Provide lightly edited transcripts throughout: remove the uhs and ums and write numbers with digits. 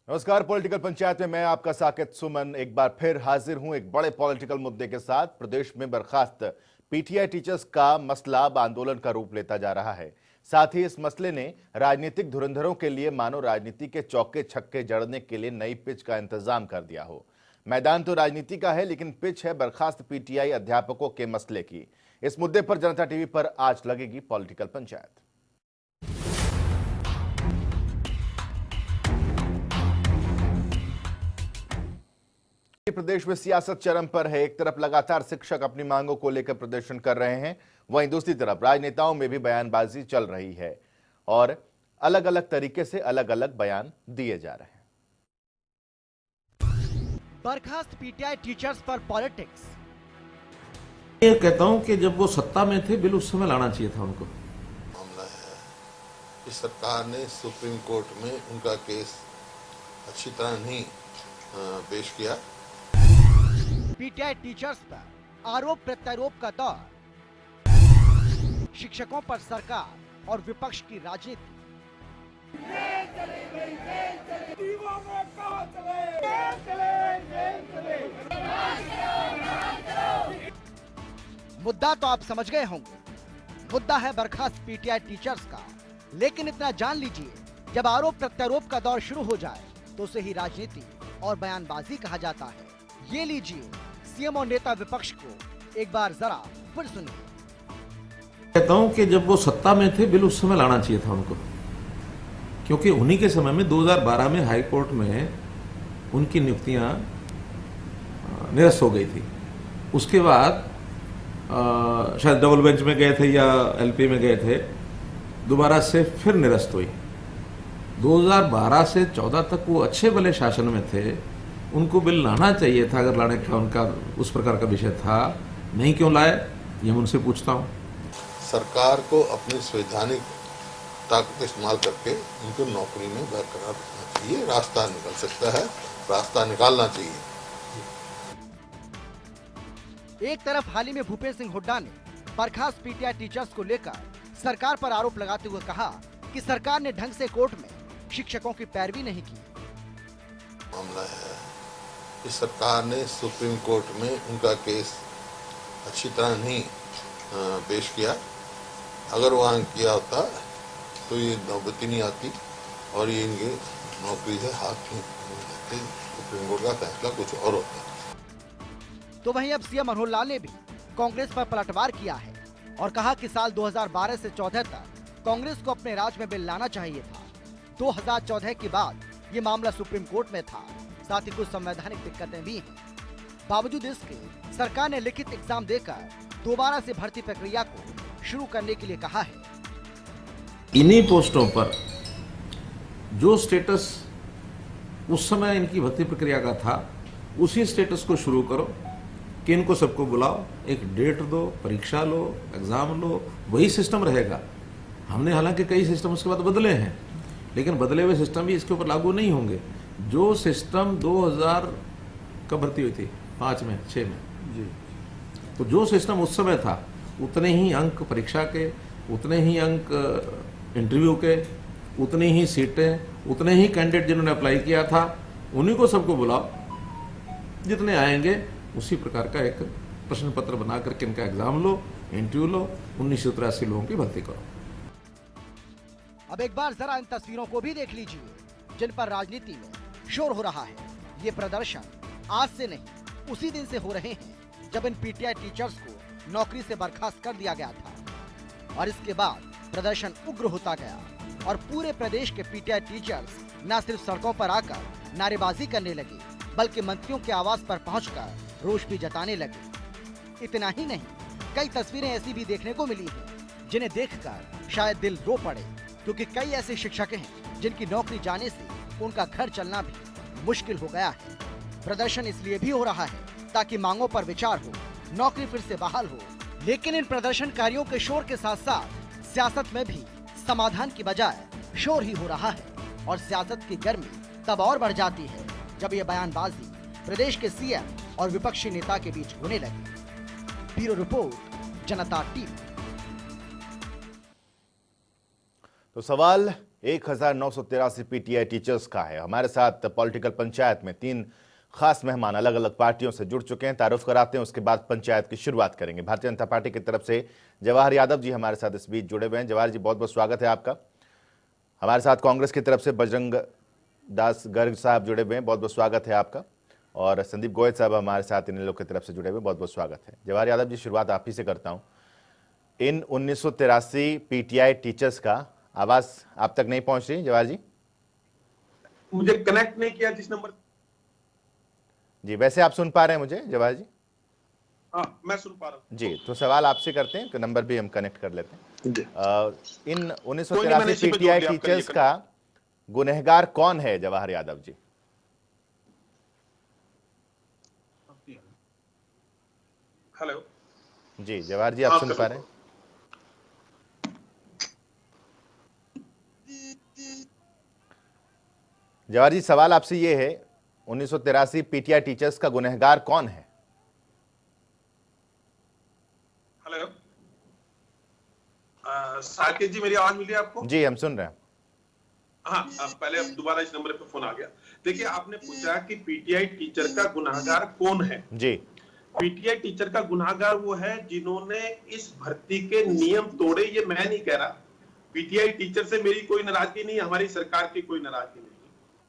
नमस्कार। पॉलिटिकल पंचायत में मैं आपका साकिब सुमन एक बार फिर हाजिर हूं एक बड़े पॉलिटिकल मुद्दे के साथ। प्रदेश में बर्खास्त पीटीआई टीचर्स का मसला अब आंदोलन का रूप लेता जा रहा है। साथ ही इस मसले ने राजनीतिक धुरंधरों के लिए मानो राजनीति के चौके छक्के जड़ने के लिए नई पिच का इंतजाम कर दिया हो। मैदान तो राजनीति का है, लेकिन पिच है बर्खास्त पीटीआई अध्यापकों के मसले की। इस मुद्दे पर जनता टीवी पर आज लगेगी पॉलिटिकल पंचायत। प्रदेश में सियासत चरम पर है। एक तरफ लगातार शिक्षक अपनी मांगों को लेकर प्रदर्शन कर रहे हैं, वहीं दूसरी तरफ राजनेताओं में भी बयानबाजी चल रही है और अलग अलग तरीके से अलग अलग बयान दिए जा रहे हैं। बर्खास्त पीटीआई टीचर्स पर पॉलिटिक्स। ये कहता हूं कि जब वो सत्ता में थे बिल उस समय लाना चाहिए था उनको। मामला है कि सरकार ने सुप्रीम कोर्ट में उनका केस अच्छी तरह नहीं पेश किया। पीटीआई टीचर्स पर आरोप प्रत्यारोप का दौर। शिक्षकों पर सरकार और विपक्ष की राजनीति। मुद्दा तो आप समझ गए होंगे, मुद्दा है बर्खास्त पीटीआई टीचर्स का। लेकिन इतना जान लीजिए, जब आरोप प्रत्यारोप का दौर शुरू हो जाए तो उसे ही राजनीति और बयानबाजी कहा जाता है। ये लीजिए सीएम और नेता विपक्ष को एक बार जरा फिर सुनिए। कहता हूं कि जब वो सत्ता में थे बिल उस समय लाना चाहिए था उनको, क्योंकि उन्हीं के समय में 2012 में हाई कोर्ट में उनकी नियुक्तियां निरस्त हो गई थी। उसके बाद शायद डबल बेंच में गए थे या एलपी में गए थे, दोबारा से फिर निरस्त हुई। 2012 से 14 तक वो अच्छे भले शासन में थे, उनको बिल लाना चाहिए था अगर लाने का उनका उस प्रकार का विषय था। नहीं क्यों लाए, ये मैं उनसे पूछता हूँ। सरकार को अपनी संवैधानिक ताकत इस्तेमाल करके उनको नौकरी में बरकरार रखना चाहिए। रास्ता निकल सकता है, रास्ता निकालना चाहिए। एक तरफ हाल ही में भूपेंद्र सिंह हुड्डा ने बर्खास्त पीटीआई टीचर्स को लेकर सरकार पर आरोप लगाते हुए कहा कि सरकार ने ढंग से कोर्ट में शिक्षकों की पैरवी नहीं की। मामला है कि सरकार ने सुप्रीम कोर्ट में उनका केस अच्छी तरह नहीं पेश किया। अगर वहाँ किया होता तो ये नौबती नहीं आती और ये इनके नौकरी से हाथ नहीं लगते। सुप्रीम कोर्ट का फैसला कुछ और होता। तो वहीं अब सीएम मनोहर लाल ने भी कांग्रेस पर पलटवार किया है और कहा कि साल 2012 से 14 तक कांग्रेस को अपने राज में बिल लाना चाहिए था। 2014 के बाद ये मामला सुप्रीम कोर्ट में था। साथ ही कुछ संवैधानिक दिक्कतें भी हैं। बावजूद इसके सरकार ने लिखित एग्जाम देकर दोबारा से भर्ती प्रक्रिया को शुरू करने के लिए कहा है। इन्हीं पोस्टों पर जो स्टेटस उस समय इनकी भर्ती प्रक्रिया का था, उसी स्टेटस को शुरू करो कि इनको सबको बुलाओ, एक डेट दो, परीक्षा लो, एग्जाम लो, वही सिस्टम रहेगा। हमने हालांकि कई सिस्टम उसके बाद बदले हैं, लेकिन बदले हुए सिस्टम भी इसके ऊपर लागू नहीं होंगे। जो सिस्टम 2000 कब भर्ती हुई थी, 5 में 6 में जी, तो जो सिस्टम उस समय था, उतने ही अंक परीक्षा के, उतने ही अंक इंटरव्यू के, उतनी ही सीटें, उतने ही कैंडिडेट जिन्होंने अप्लाई किया था, उन्हीं को सबको बुलाओ। जितने आएंगे उसी प्रकार का एक प्रश्न पत्र बना करके इनका एग्जाम लो, इंटरव्यू लो, 1983 लोगों की भर्ती करो। अब एक बार जरा इन तस्वीरों को भी देख लीजिए, जिन पर राजनीति में शोर हो रहा है। ये प्रदर्शन आज से नहीं, उसी दिन से हो रहे हैं जब इन पीटीआई टीचर्स को नौकरी से बर्खास्त कर दिया गया था। और इसके बाद प्रदर्शन उग्र होता गया और पूरे प्रदेश के पीटीआई टीचर्स न सिर्फ सड़कों पर आकर नारेबाजी करने लगे, बल्कि मंत्रियों के आवास पर पहुंचकर रोष भी जताने लगे। इतना ही नहीं, कई तस्वीरें ऐसी भी देखने को मिली हैं जिन्हें देखकर शायद दिल रो पड़े, क्योंकि कई ऐसे शिक्षक हैं जिनकी नौकरी जाने से उनका घर चलना भी मुश्किल हो गया है। प्रदर्शन इसलिए भी हो रहा है ताकि मांगों पर विचार हो, नौकरी फिर से बहाल हो। लेकिन इन प्रदर्शनकारियों के शोर के साथ साथ सियासत में भी समाधान की बजाय शोर ही हो रहा है। और सियासत की गर्मी तब और बढ़ जाती है जब ये बयानबाजी प्रदेश के सीएम और विपक्षी नेता के बीच होने लगी। ब्यूरो रिपोर्ट, जनता टीवी। तो सवाल 1983 पीटीआई टीचर्स का है। हमारे साथ पॉलिटिकल पंचायत में 3 खास मेहमान अलग अलग पार्टियों से जुड़ चुके हैं। तारुफ कराते हैं, उसके बाद पंचायत की शुरुआत करेंगे। भारतीय जनता पार्टी की तरफ से जवाहर यादव जी हमारे साथ इस बीच जुड़े हुए हैं। जवाहर जी, बहुत बहुत स्वागत है आपका। हमारे साथ कांग्रेस की तरफ से बजरंग दास गर्ग साहब जुड़े हुए हैं, बहुत बहुत स्वागत है आपका। और संदीप गोयल साहब हमारे साथ इन लोग की तरफ से जुड़े हुए, बहुत बहुत स्वागत है। जवाहर यादव जी, शुरुआत आप ही से करता हूं। इन 1983 पीटीआई टीचर्स का आवाज आप तक नहीं पहुंच रही जवाहर जी? मुझे कनेक्ट नहीं किया जिस नंबर जी, वैसे आप सुन पा रहे हैं मुझे जवाहर जी? हाँ, मैं सुन पा रहा हूँ जी, तो सवाल आपसे करते हैं, नंबर भी हम कनेक्ट कर लेते हैं। इन कोई नहीं, मैंने 1983 इसी पे जोड़ पीटीआई दिया, आप टीचर्स करिए, का गुनहगार कौन है जवाहर यादव जी? हेलो जी जवाहर जी, आप हाँ, सुन कर पा लो। रहे हैं? जवाहर जी, सवाल आपसे ये है, 1983 पीटीआई टीचर्स का गुनहगार कौन है? हेलो साकेत जी, मेरी आवाज मिली आपको? जी, हम सुन रहे हैं। हाँ, पहले अब दोबारा इस नंबर पे फोन आ गया। देखिए, आपने पूछा कि पीटीआई टीचर का गुनाहगार कौन है। जी, पीटीआई टीचर का गुनाहगार वो है जिन्होंने इस भर्ती के नियम तोड़े। ये मैं नहीं कह रहा, पीटीआई टीचर से मेरी कोई नाराजगी नहीं, हमारी सरकार की कोई नाराजगी नहीं,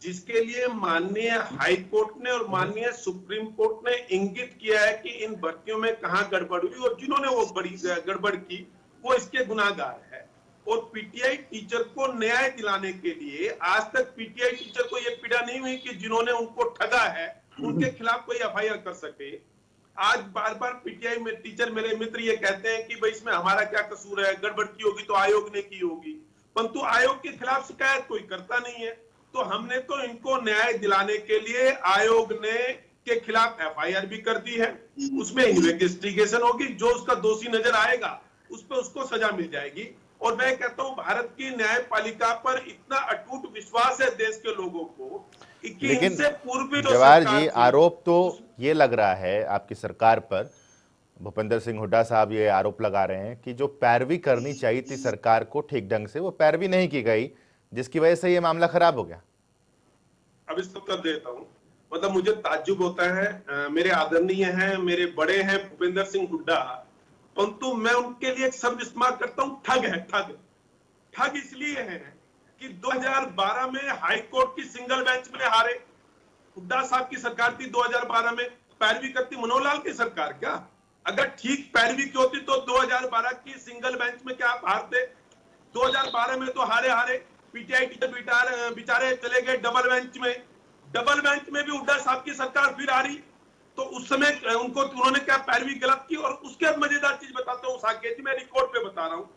जिसके लिए माननीय हाई कोर्ट ने और माननीय सुप्रीम कोर्ट ने इंगित किया है कि इन भर्तियों में कहां गड़बड़ हुई और जिन्होंने वो बड़ी गड़बड़ की वो इसके गुनाहगार है। और पीटीआई टीचर को न्याय दिलाने के लिए आज तक पीटीआई टीचर को ये पीड़ा नहीं हुई कि जिन्होंने उनको ठगा है उनके खिलाफ कोई एफआईआर कर सके। आज बार बार पीटीआई में टीचर मेरे मित्र ये कहते हैं कि भाई इसमें हमारा क्या कसूर है, गड़बड़ की होगी तो आयोग ने की होगी, परंतु आयोग के खिलाफ शिकायत कोई करता नहीं है। तो हमने तो इनको न्याय दिलाने के लिए आयोग ने के खिलाफ एफआईआर भी कर दी है, उसमें इन्वेस्टिगेशन होगी, जो उसका दोषी नजर आएगा उस पर उसको सजा मिल जाएगी। और मैं कहता हूं भारत की न्यायपालिका पर इतना अटूट विश्वास है देश के लोगों को कि लेकिन इनसे पूर्व भी जो जवाहर सरकार जी, थी, आरोप तो ये लग रहा है आपकी सरकार पर, भूपेंद्र सिंह हुड्डा साहब ये आरोप लगा रहे हैं कि जो पैरवी करनी चाहिए थी सरकार को ठीक ढंग से, वो पैरवी नहीं की गई, जिसकी वजह से ये मामला खराब हो गया। अब इसका उत्तर देता हूं। मतलब मुझे ताज्जुब होता है, मेरे आदरणीय हैं, मेरे बड़े हैं भूपेंद्र सिंह हुड्डा, परंतु मैं उनके लिए एक शब्द इस्तेमाल करता हूं, ठग है। ठग इसलिए है कि 2012 में हाई कोर्ट की सिंगल बेंच में हारे। हुड्डा साहब की सरकार थी 2012 में, पैरवी करती मनोहर लाल की सरकार क्या? अगर ठीक पैरवी की होती तो 2012 की सिंगल बेंच में क्या आप हारते? 2012 में तो हारे पीटीआई टीचर बेचारे चले गए डबल बेंच में। डबल बेंच में भी हुड्डा साहब की सरकार फिर हारी, तो उस समय उन्होंने क्या पैरवी गलत की? और उसके मजेदार चीज बताता हूँ साकेत जी, मैं रिकॉर्ड पे बता रहा हूँ।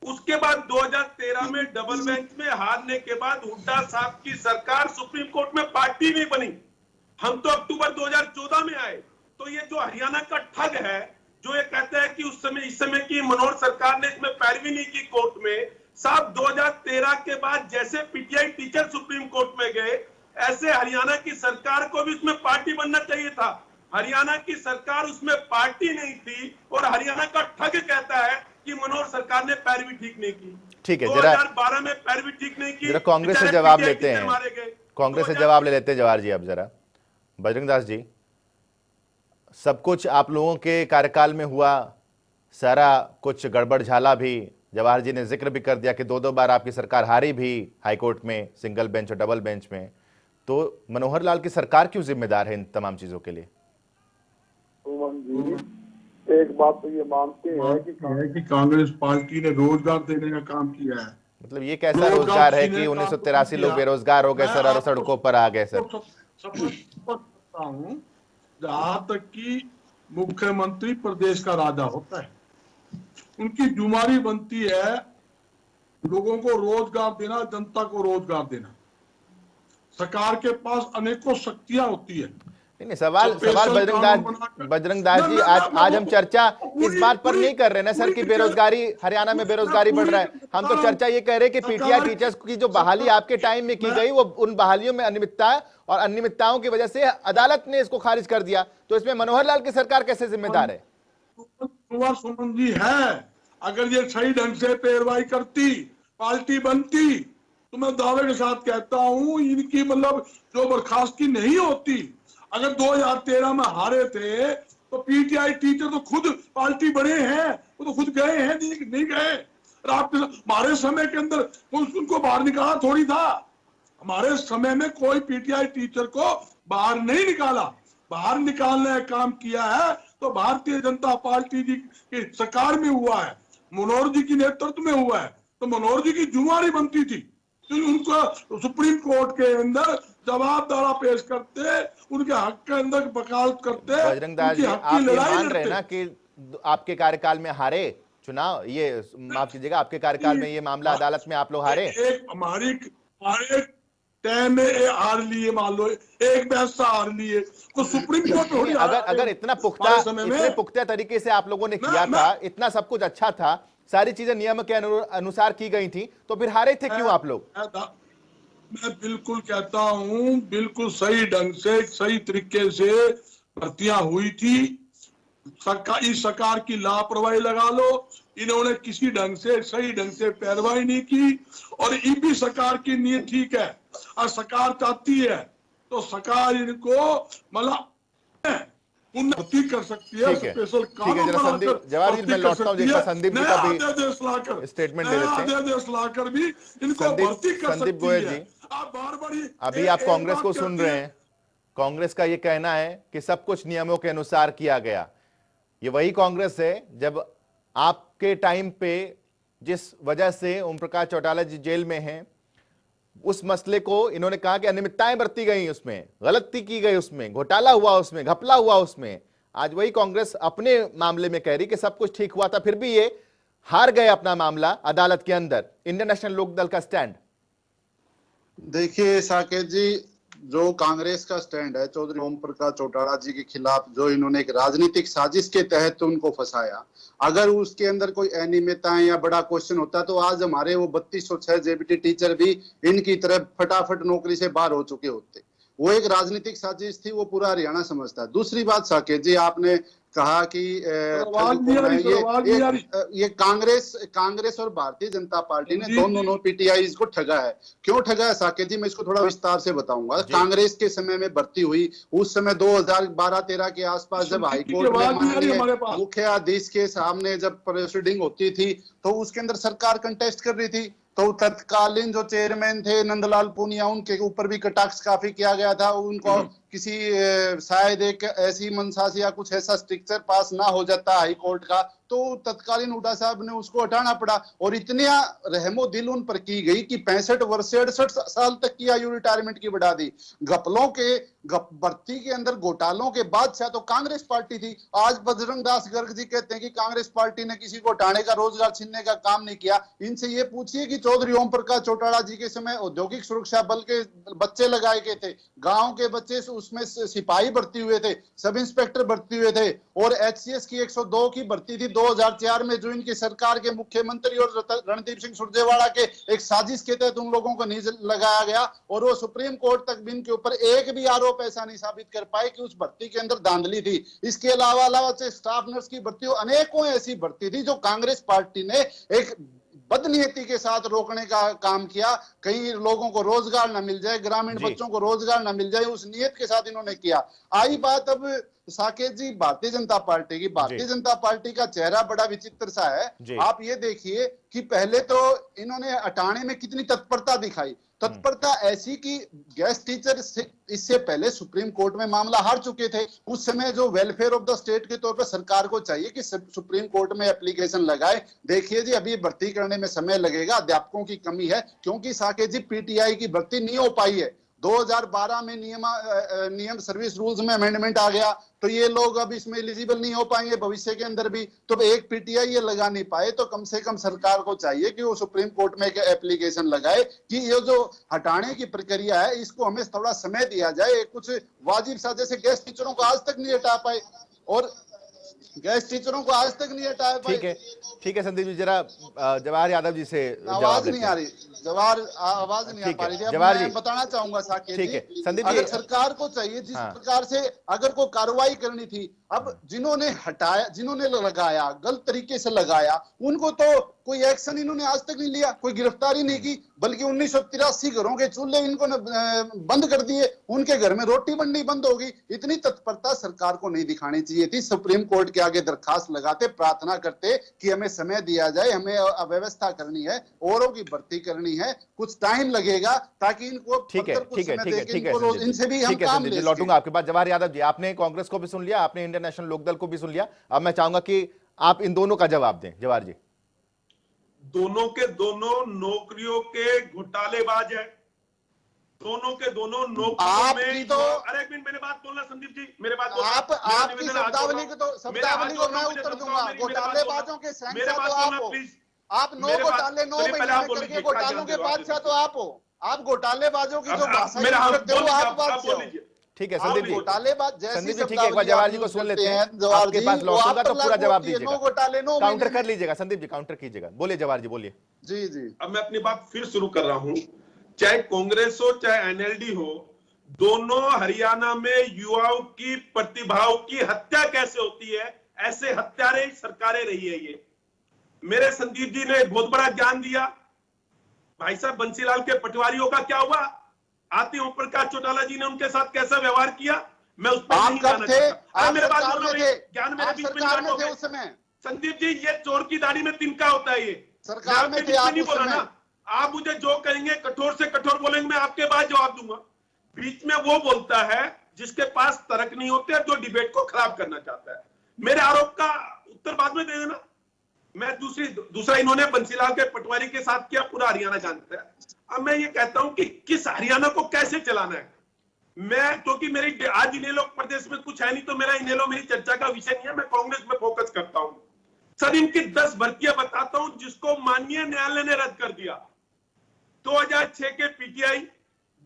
उसके बाद 2013 में डबल बेंच में हारने के बाद हुड्डा साहब की सरकार सुप्रीम कोर्ट में पार्टी नहीं बनी। हम तो अक्टूबर 2014 में आए। तो ये जो हरियाणा का ठग है, जो ये कहता है कि इस समय की मनोहर सरकार ने इसमें पैरवी नहीं की कोर्ट में, साहब 2013 के बाद जैसे पीटीआई टीचर सुप्रीम कोर्ट में गए, ऐसे हरियाणा की सरकार को भी उसमें पार्टी बनना चाहिए था। हरियाणा की सरकार उसमें पार्टी नहीं थी और हरियाणा का ठग कहता है कि मनोहर सरकार ने पैरवी ठीक नहीं की। ठीक है, 2012 में पैरवी ठीक नहीं की। जरा कांग्रेस से जवाब लेते हैं, कांग्रेस से जवाब ले लेते हैं जवाहर जी। अब जरा बजरंग दास जी, सब कुछ आप लोगों के कार्यकाल में हुआ, सारा कुछ गड़बड़ झाला भी, जवाहर जी ने जिक्र भी कर दिया कि 2-2 बार आपकी सरकार हारी भी हाईकोर्ट में, सिंगल बेंच और डबल बेंच में। तो मनोहर लाल की सरकार क्यों जिम्मेदार है इन तमाम चीजों के लिए? सुमन जी, एक बात तो ये मानते हैं कि कांग्रेस पार्टी ने रोजगार देने का काम किया है। मतलब ये कैसा रोजगार है कि 1983 लोग बेरोजगार हो गए सर और सड़कों पर आ गए सर? सकता हूँ, जहां तक कि मुख्यमंत्री प्रदेश का राजा होता है, उनकी जुम्मेदारी बनती है लोगों को रोजगार देना, जनता को रोजगार देना। सरकार के पास अनेकों शक्तियां होती है। नहीं, सवाल बजरंग दास जी, आज हम चर्चा इस बात पर नहीं कर रहे ना सर कि बेरोजगारी, हरियाणा में बेरोजगारी बढ़ रहा है। हम तो चर्चा ये कह रहे हैं कि पीटीआई टीचर्स की जो बहाली आपके टाइम में की गई, वो उन बहालियों में अनियमितता और अनियमितताओं की वजह से अदालत ने इसको खारिज कर दिया। तो इसमें मनोहर लाल की सरकार कैसे जिम्मेदार है? सुमन जी है, अगर ये सही ढंग से पैरवाई करती, पार्टी बनती, तो मैं दावे के साथ कहता हूं इनकी मतलब जो बर्खास्तगी नहीं होती, अगर 2013 में हारे थे तो पीटीआई टीचर तो खुद पार्टी बने हैं, वो तो खुद गए हैं, नहीं गए। और आप हमारे समय के अंदर उनको बाहर निकाला थोड़ी था, हमारे समय में कोई पीटीआई टीचर को बाहर नहीं निकाला। बाहर निकालने का काम किया है तो भारतीय जनता पार्टी जी की सरकार में हुआ है, मनोहर जी की नेतृत्व में हुआ है। तो मनोहर जी की जुम्मेवारी बनती थी तो उनको सुप्रीम कोर्ट के अंदर जवाबदारा पेश करते, उनके हक के अंदर वकालत करते, बजरंग दास जी, आप ये मान रहे हैं ना कि आपके कार्यकाल में हारे चुनाव, ये माफ कीजिएगा, आपके कार्यकाल में ये मामला अदालत में आप लोग हारे? एक हमारे टाइम में हार लिए, मान लो एक बहस हार लिए तो सुप्रीम कोर्ट में अगर इतने पुख्ता तरीके से आप लोगों ने किया था, इतना सब कुछ अच्छा था, सारी चीजें नियम के अनुसार की गई थी, तो फिर हारे थे क्यों आप लोग? मैं बिल्कुल कहता हूं, बिल्कुल सही ढंग से सही तरीके से भर्तियां हुई थी। इस सरकार की लापरवाही लगा लो, इन्होंने किसी ढंग से सही ढंग से पैरवाई नहीं की। और ईपी सरकार की नीयत ठीक है और सरकार चाहती है तो सरकार इनको मतलब उन्नति कर सकती है, स्पेशल कानून बनाकर जवाहर जी, मैं लौटता हूं, देखा संदीप जी का भी स्टेटमेंट ले लेते हैं। अध्यादेश लाकर भी इनको भर्ती कर सकती है। आप बार-बार अभी आप कांग्रेस को सुन रहे हैं, कांग्रेस का ये कहना है कि सब कुछ नियमों के अनुसार किया गया। ये वही कांग्रेस है जब आपके टाइम पे जिस वजह से ओम प्रकाश चौटाला जी जेल में हैं, उस मसले को इन्होंने कहा कि अनियमितताएं बरती गई, उसमें गलती की गई, उसमें घोटाला हुआ, उसमें घपला हुआ, उसमें। आज वही कांग्रेस अपने मामले में कह रही कि सब कुछ ठीक हुआ था, फिर भी ये हार गए अपना मामला अदालत के अंदर। इंडियन नेशनल लोकदल का स्टैंड देखिए साकेत जी, जो कांग्रेस का स्टैंड है चौधरी ओम प्रकाश चौटाला जी के खिलाफ, जो इन्होंने एक राजनीतिक साजिश के तहत उनको फंसाया, अगर उसके अंदर कोई अनियमितताएं या बड़ा क्वेश्चन होता तो आज हमारे वो 3206 जेबीटी टीचर भी इनकी तरह फटाफट नौकरी से बाहर हो चुके होते। वो एक राजनीतिक साजिश थी, वो पूरा हरियाणा समझता है। दूसरी बात साकेत जी, आपने कहा कि ये कांग्रेस और भारतीय जनता पार्टी ने दोनों पीटीआई को ठगा है। क्यों ठगा है साकेत जी, मैं इसको थोड़ा विस्तार से बताऊंगा। कांग्रेस के समय में भर्ती हुई, उस समय 2012-13 के आसपास जब हाईकोर्ट में माननीय मुख्याधीश के सामने जब प्रोसीडिंग होती थी तो उसके अंदर सरकार कंटेस्ट कर रही थी, तो तत्कालीन जो चेयरमैन थे नंदलाल पूनिया, उनके ऊपर भी कटाक्ष काफी किया गया था। उनको किसी शायद एक ऐसी मंशा से या कुछ ऐसा स्ट्रिक्चर पास ना हो जाता हाई कोर्ट का, तो तत्कालीन हुड्डा साहब ने उसको हटाना पड़ा। और इतनी रहमो दिल उन पर की गई कि 65 वर्ष से 68 साल तक की आयु रिटायरमेंट की बढ़ा दी। घपलों के भर्ती के अंदर घोटालों के बादशाह तो कांग्रेस पार्टी थी। आज बजरंग दास गर्ग जी कहते हैं कि कांग्रेस पार्टी ने किसी को हटाने का, रोजगार छीनने का काम नहीं किया। इनसे ये पूछिए कि चौधरी ओम प्रकाश चौटाला जी के समय औद्योगिक सुरक्षा बल के बच्चे लगाए गए थे, गांव के बच्चे, उसमें सिपाही भर्ती हुए थे, सब इंस्पेक्टर भर्ती हुए थे, और एचसीएस की 102 की भर्ती थी 2004 में, जो इनकी सरकार के मुख्यमंत्री और रणदीप सिंह सुरजेवाला के एक साजिश के तहत उन लोगों को नहीं लगाया गया। और वो सुप्रीम कोर्ट तक भी इनके ऊपर एक भी आरोप ऐसा नहीं साबित कर पाए कि उस भर्ती के अंदर धांधली थी। इसके अलावा स्टाफ नर्स की भर्ती, अनेकों ऐसी भर्ती थी जो कांग्रेस पार्टी ने एक बदनीयती के साथ रोकने का काम किया। कई लोगों को रोजगार न मिल जाए, ग्रामीण बच्चों को रोजगार न मिल जाए, उस नियत के साथ इन्होंने किया। आई बात अब साकेत जी भारतीय जनता पार्टी की, भारतीय जनता पार्टी का चेहरा बड़ा विचित्र सा है। आप ये देखिए कि पहले तो इन्होंने हटाने में कितनी तत्परता दिखाई। तत्परता ऐसी कि गेस्ट टीचर इससे पहले सुप्रीम कोर्ट में मामला हार चुके थे। उस समय जो वेलफेयर ऑफ द स्टेट के तौर पर सरकार को चाहिए कि सुप्रीम कोर्ट में एप्लीकेशन लगाए। देखिए जी, अभी भर्ती करने में समय लगेगा, अध्यापकों की कमी है, क्योंकि साकेत जी पीटीआई की भर्ती नहीं हो पाई है। 2012 में नियम सर्विस रूल्स में अमेंडमेंट आ गया, तो ये लोग अब इसमें एलिजिबल नहीं हो पाएंगे भविष्य के अंदर भी। तो एक पीटीआई ये लगा नहीं पाए, तो कम से कम सरकार को चाहिए कि वो सुप्रीम कोर्ट में एक एप्लीकेशन लगाए कि ये जो हटाने की प्रक्रिया है इसको हमें थोड़ा समय दिया जाए। कुछ वाजिब सा, जैसे गेस्ट टीचरों को आज तक नहीं हटा पाए, और गेस्ट टीचरों को आज तक नहीं हटाया पाए। ठीक है संदीप जी, जरा जवाहर यादव जी से आवाज नहीं आ रही, आवाज नहीं आ पा रही थी। जवाहर जी बताना चाहूंगा साकेत जी, संदीप जी, अगर सरकार को चाहिए जिस प्रकार से अगर कोई कार्रवाई करनी थी, अब जिन्होंने हटाया, जिन्होंने लगाया, गलत तरीके से लगाया, उनको तो कोई एक्शन इन्होंने आज तक नहीं लिया, कोई गिरफ्तारी नहीं की, बल्कि 1983 घरों के चूल्हे इनको बंद कर दिए, उनके घर में रोटी बननी बंद हो गई। इतनी तत्परता सरकार को नहीं दिखानी चाहिए थी। सुप्रीम कोर्ट के आगे दरखास्त लगाते, प्रार्थना करते कि हमें समय दिया जाए, हमें अव्यवस्था करनी है, औरों की भर्ती करनी है, कुछ टाइम लगेगा ताकि इनको ठीक है इनसे भी हम काम ले। लौटूंगा आपके पास। जवाहर यादव जी, आपने कांग्रेस को भी सुन लिया, आपने इंडियन नेशनल लोकदल को भी सुन लिया, अब मैं चाहूंगा कि आप इन दोनों का जवाब दें। जवाहर जी, दोनों के दोनों नौकरियों के घोटालेबाज है, दोनों के दोनों नौकरियों में तो अरे एक मिनट मेरे बात बोलना संदीप जी, मेरे बात आपकी शब्दावली को मैं उत्तर दूंगा। घोटालेबाजों के शहंशाह तो आप हो, आप 9 घोटाले 9 महीने करके घोटालों के बादशाह तो आप हो। आप घोटालेबाजों की जो भाषा करते हो आप बात से। ठीक है संदीप जी, घोटालेबाज संदीप जी, ठीक है, एक बार जवाहर जी को सुन लेते हैं, आपके पास लौटूंगा तो पूरा जवाब दीजिएगा, काउंटर कर लीजिएगा। संदीप जी काउंटर कीजिएगा, बोलिए जवाहर जी, बोलिए। जी जी, अब मैं अपनी बात फिर शुरू कर रहा हूं। चाहे कांग्रेस हो चाहे एनएलडी हो, दोनों हरियाणा में युवाओं की प्रतिभाओं की हत्या कैसे होती है, ऐसे हत्यारे सरकारें रही है। ये मेरे संदीप जी ने बहुत बड़ा ज्ञान दिया। भाई साहब बंसीलाल के पटवारियों का क्या हुआ, आते ओम प्रकाश चौटाला जी ने उनके साथ कैसा व्यवहार किया, मैं उस पर नहीं जाना चाहता। मेरे बात बोलो, ज्ञान मेरे बीच में उस समय। संदीप जी, ये चोर की दाढ़ी में तिनका होता है, ये सरकार में थे आप, नहीं बोला ना। आप मुझे जो कहेंगे कठोर से कठोर बोलेंगे, मैं आपके बाद जवाब दूंगा। बीच में वो बोलता है जिसके पास तर्क नहीं होते, जो डिबेट को खराब करना चाहता है। मेरे आरोप का उत्तर बाद में दे देना। मैं दूसरा इन्होंने बंसीलाल के पटवारी के साथ किया, पूरा हरियाणा जानता है। अब मैं ये कहता हूं कि किस हरियाणा को कैसे चलाना है, मैं क्योंकि मेरी आज इनेलो प्रदेश में कुछ है नहीं, तो मेरा इनेलो मेरी चर्चा का विषय नहीं है, मैं कांग्रेस में फोकस करता हूं। सर, इनकी 10 भर्तियां बताता हूं जिसको माननीय न्यायालय ने रद्द कर दिया। 2006 के पीटीआई,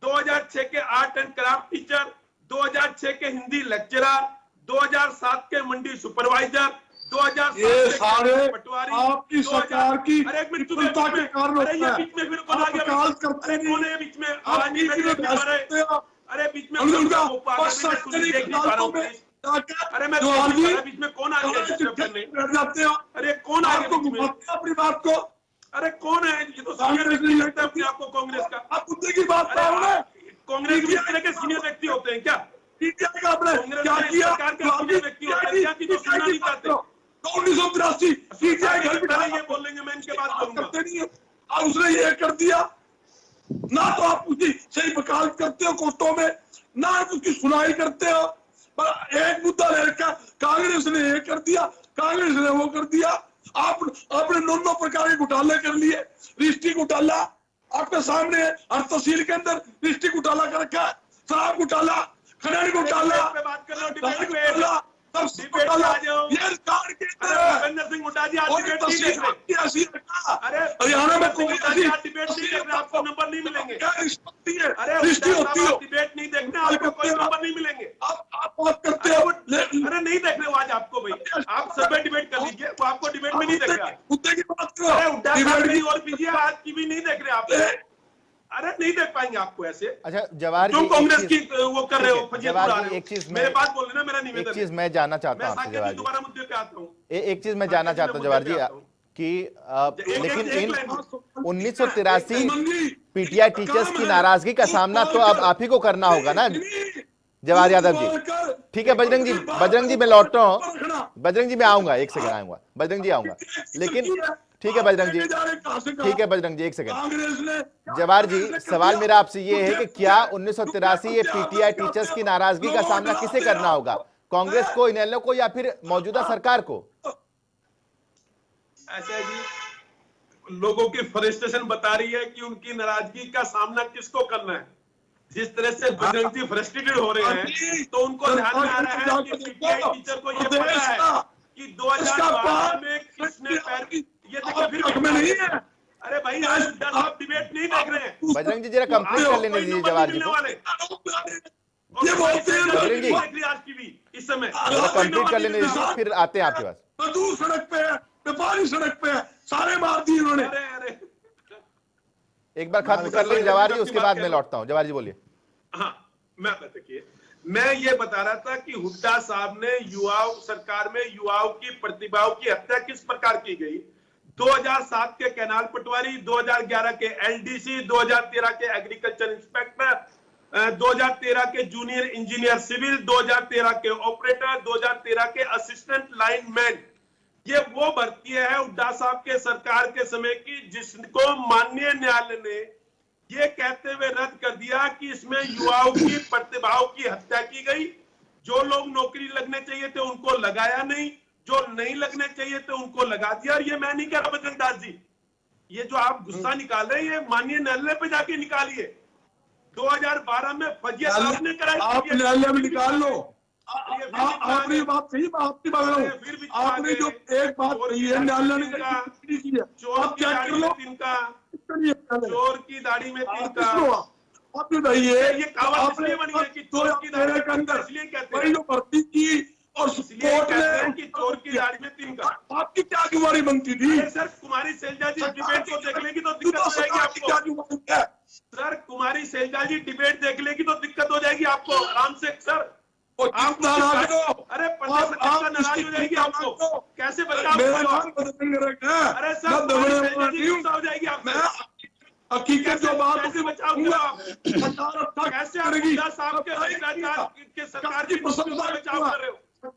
2006 के आर्ट एंड क्राफ्ट टीचर, 2006 के हिंदी लेक्चरर, 2007 के मंडी सुपरवाइजर, 2007 के पटवारी, आपकी सरकार की अरे एक मिनट, विफलता के कारण अरे ये बीच में फिर कौन आ गया, करते नहीं, कौन है बीच में, आप बीच में अरे बीच में उनका अरे मैं बीच में कौन आ गया, अरे कौन आ गया अपनी बात को, अरे कौन है, ये तो सीनियर व्यक्ति लगता है अपने आपको कांग्रेस का। आप मुद्दे की बात कर रहे हैं, कांग्रेस में इस तरह के सीनियर व्यक्ति होते हैं क्या? का आपने क्या किया, व्यक्ति होते हैं क्या कि जो सुनना नहीं चाहते? 1983 ये बोलेंगे, मैं इनके बात करूंगा। और उसने ये कर दिया ना, तो आप उसकी सही वकालत करते हो कोर्टों में, ना आप उसकी सुनाई करते हो। पर एक मुद्दा ले रखा, कांग्रेस ने ये कर दिया, कांग्रेस ने वो कर दिया। आपने 9 प्रकार के घोटाले कर लिए। रजिस्ट्री घोटाला आपके सामने, हर तहसील के अंदर रजिस्ट्री घोटाला कर रखा है, शराब घोटाला, खनन घोटाला, बात कर घोटाला, ये भूपेंद्र सिंह हुड्डा जी आज डिबेट नहीं देख रहे। अरे हरियाणा में कोई डिबेट नहीं देख रहे, आपको नंबर नहीं मिलेंगे। अरे डिबेट नहीं देखने, आपको कोई नंबर नहीं मिलेंगे। आप बात करते हो, अरे नहीं देख रहे हो आज आपको, भाई आप सब में डिबेट कर लीजिए, वो आपको डिबेट में नहीं देख रहे। मुद्दे की बात करो, अरे हुड्डा साहब की और पीछे आज की भी नहीं देख रहे आप, अरे नहीं देख पाएंगे आपको ऐसे। अच्छा जवाहर जी, कांग्रेस की वो कर रहे हो, जवाहर जी एक चीज मेरे बात बोल रहे ना, मेरा निवेदन, एक चीज मैं जानना चाहता हूँ जवाहर जी, दोबारा मुद्दे पे आता हूँ। एक चीज मैं जानना चाहता हूँ जवाहर जी कि लेकिन इन 1983 पीटीआई टीचर्स की नाराजगी का सामना तो अब आप ही को करना होगा ना जवाहर यादव जी। ठीक है बजरंग जी मैं लौट रहा हूँ, बजरंग जी मैं आऊंगा, एक सेकंड आऊंगा, बजरंग जी आऊंगा, लेकिन ठीक है बजरंग जी, ठीक है बजरंग जी, एक सेकंड। जवाहर जी सवाल मेरा आपसे ये है कि क्या 1983 ये पीटीआई टीचर्स की नाराजगी का सामना किसे करना होगा, कांग्रेस को, इनेलो को, या फिर मौजूदा सरकार को? ऐसा जी, लोगों की फ्रस्ट्रेशन बता रही है कि उनकी नाराजगी का सामना किसको करना है। जिस तरह से बजरंग जी फ्रस्ट्रेटेड हो रहे हैं, तो उनको ध्यान में आ रहा है कि पीटीआई टीचर को ये पता है कि 2012 में किसने पैर की, ये देखिए फिर नहीं है। अरे भाई आज साहब डिबेट नहीं देख रहे हैं। बजरंग जी जरा कंप्लीट कर लेने दीजिए जवाहर जी को। ये बोलते हैं बजरंग जी आज की भी इस समय कंप्लीट कर लेने दीजिए, फिर आते हैं आपके पास। मजदूर सड़क पे है, व्यापारी सड़क पे है, सारे मार दिए उन्होंने। अरे एक बार खत्म कर लीजिए जवाहर जी, उसके बाद मैं लौटता हूँ। जवाहर जी बोलिए। हाँ, मैं देखिए मैं ये बता रहा था कि हुड्डा साहब ने युवाओं सरकार में युवाओं की प्रतिभाओं की हत्या किस प्रकार की गई। 2007 के कैनाल पटवारी, 2011 के एलडीसी, 2013 के एग्रीकल्चर इंस्पेक्टर, 2013 के जूनियर इंजीनियर सिविल, 2013 के ऑपरेटर, 2013 के असिस्टेंट लाइनमैन। ये वो भर्ती है हुड्डा साहब के सरकार के समय की जिसको माननीय न्यायालय ने ये कहते हुए रद्द कर दिया कि इसमें युवाओं की प्रतिभाओं की हत्या की गई। जो लोग नौकरी लगने चाहिए थे उनको लगाया नहीं, जो नहीं लगने चाहिए थे उनको लगा दिया। और ये मैं नहीं कह रहा बजरंग दास जी, ये जो आप गुस्सा निकाल रहे हैं ये माननीय न्यायालय पे जाके निकालिए। 2012 में फजियत आपने कराई, आप न्यायालय में निकाल लो। आपने बात सही, आपकी बात आपने जो एक बात कही है न्यायालय ने की है, आप चेक कर लो। चोर की दाढ़ी में तिनका, आप बताइए ये कहावत इसलिए बनी है कि चोर की दाढ़ी में तिनका, इसलिए कहते हैं जो भर्ती की और कोर्ट ने कि चोर की दाढ़ी में तिनका। आपकी क्या जुम्मेवारी बनती थी? सर कुमारी शैलजा जी डिबेट को देख लेगी तो दिक्कत हो जाएगी आपको। क्या जुम्मेवारी है? सर कुमारी शैलजा जी डिबेट देख लेगी तो दिक्कत हो जाएगी आपको। आराम से सर, आप नाराज हो। अरे नाराज हो जाएगी आपको, कैसे बचाओ? अरे सर हो जाएगी आपको। हकीकत जो बात कैसे बचाओगे आप? कैसे आप हुड्डा साहब के भ्रष्टाचार के सरकार की प्रशंसा बचाव कर रहे हो?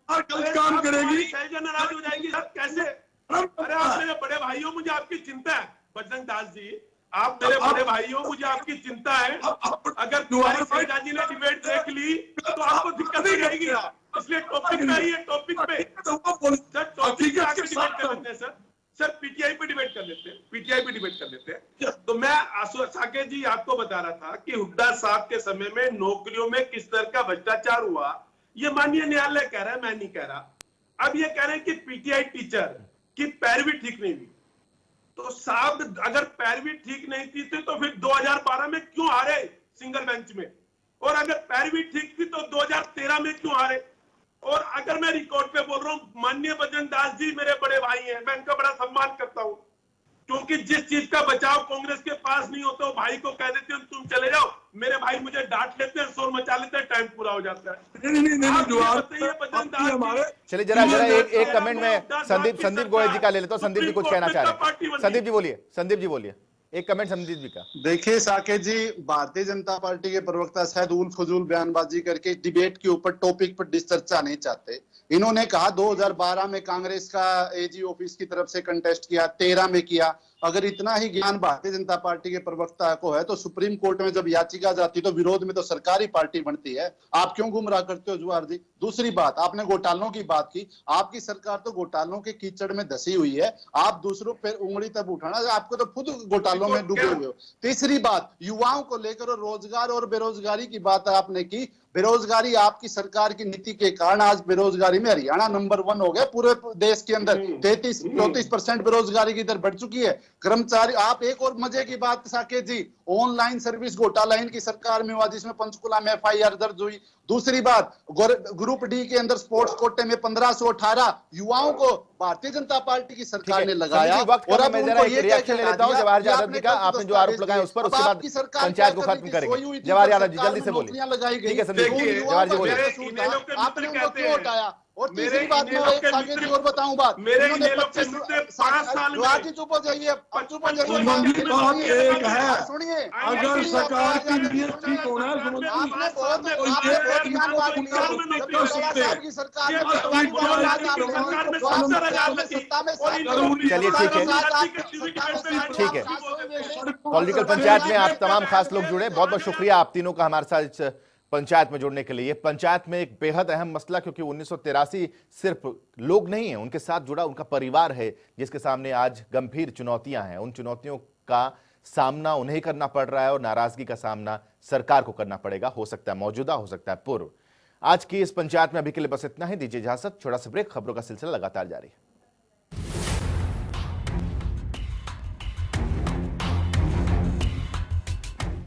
गलत काम करेगी, शैलजा नाराज हो जाएगी सर, कैसे? अरे आप मेरे बड़े भाइयों, मुझे आपकी चिंता है बजरंग दास जी, आप मेरे बड़े भाइयों, मुझे आपकी चिंता है। अगर कुमारी शैलजा जी ने डिबेट देख ली तो आपको दिक्कत नहीं रहेगी। इसलिए टॉपिक पे आइए, टॉपिक पे सर, टॉपिक पे आके डिबेट कर लेते हैं सर। सर पीटीआई पे डिबेट कर लेते हैं, पीटीआई पे डिबेट कर लेते हैं। तो मैं साकेत जी आपको बता रहा था कि हुड्डा साहब के समय में नौकरियों में किस तरह का भ्रष्टाचार हुआ, ये माननीय न्यायालय कह रहा है, मैं नहीं कह रहा। अब ये कह रहे हैं कि पीटीआई टीचर की पैरवी ठीक नहीं हुई। तो साहब अगर पैरवी ठीक नहीं थी तो फिर 2012 में क्यों हारे सिंगल बेंच में? और अगर पैरवी ठीक थी तो 2013 में क्यों हारे? और अगर मैं रिकॉर्ड पे बोल रहा हूं, माननीय बजरंग दास जी मेरे बड़े भाई हैं, मैं इनका बड़ा सम्मान करता हूं, क्योंकि जिस चीज का बचाव कांग्रेस के पास नहीं होता, भाई को कह देते हैं तुम चले जाओ, मेरे भाई मुझे डांट लेते हैं, शोर मचा लेते हैं, टाइम पूरा हो जाता है। चलिए जरा एक कमेंट में संदीप गोयल जी का ले लेता हूं। संदीप जी कुछ कहना चाह रहे हैं, संदीप जी बोलिए, संदीप जी बोलिए, एक कमेंट संदीप जी का। देखिए साकेत जी, भारतीय जनता पार्टी के प्रवक्ता शायद उल फजूल बयानबाजी करके डिबेट के ऊपर टॉपिक पर चर्चा नहीं चाहते। इन्होंने कहा 2012 में कांग्रेस का एजी ऑफिस की तरफ से कंटेस्ट किया, 13 में किया। अगर इतना ही ज्ञान भारतीय जनता पार्टी के प्रवक्ता को है तो सुप्रीम कोर्ट में जब याचिका जाती तो विरोध में तो सरकारी पार्टी बनती है। आप क्यों गुमराह करते हो जुआर जी? दूसरी बात, आपने घोटालों की बात की, आपकी सरकार तो घोटालों के कीचड़ में धसी हुई है। आप दूसरों पर उंगली तब उठाना, आपको तो खुद घोटालों में डूबे हुए हो। तीसरी बात, युवाओं को लेकर रोजगार और बेरोजगारी की बात आपने की। बेरोजगारी आपकी सरकार की नीति के कारण आज बेरोजगारी में हरियाणा नंबर 1 हो गया पूरे देश के अंदर। 33-34% बेरोजगारी की दर बढ़ चुकी है। कर्मचारी, आप एक और मजे की बात साकेत जी, ऑनलाइन सर्विस घोटाला इनकी सरकार में हुआ जिसमें पंचकुला में एफआईआर दर्ज हुई। दूसरी बात, ग्रुप डी के अंदर स्पोर्ट्स कोटे में 1518 युवाओं को भारतीय जनता पार्टी की सरकार ने लगाया। और अब मैं जरा एक रिएक्शन ले लेता हूं जवाहर यादव जी का। आपने जो आरोप लगाए उस पर, उसके बाद पंचायत को खत्म करेंगे। जवाहर यादव जी जल्दी से बोलिए। ठीक है संदीप जी, जवाहर जी बोलिए। आपने उनको क्यों हटाया? और तीसरी बात में एक साकेत जी और बताऊं बात, इन्होंने 25 जवाहर जी चुप हो जाइए, चुप हो जाइए। सुनिए, अगर सरकार की नीयत ठीक होना है, आपने बहुत सरकार चलिए ठीक है। पॉलिटिकल पंचायत में आप तमाम खास लोग जुड़े, बहुत बहुत शुक्रिया आप तीनों का हमारे साथ इस पंचायत में जुड़ने के लिए। पंचायत में एक बेहद अहम मसला, क्योंकि 1983 सिर्फ लोग नहीं है, उनके साथ जुड़ा उनका परिवार है, जिसके सामने आज गंभीर चुनौतियां हैं। उन चुनौतियों का सामना उन्हें करना पड़ रहा है और नाराजगी का सामना सरकार को करना पड़ेगा। हो सकता है मौजूदा, हो सकता है पूर्व। आज की इस पंचायत में अभी के लिए बस इतना ही। दीजिए इजाजत, छोटा सा ब्रेक, खबरों का सिलसिला लगातार जारी है।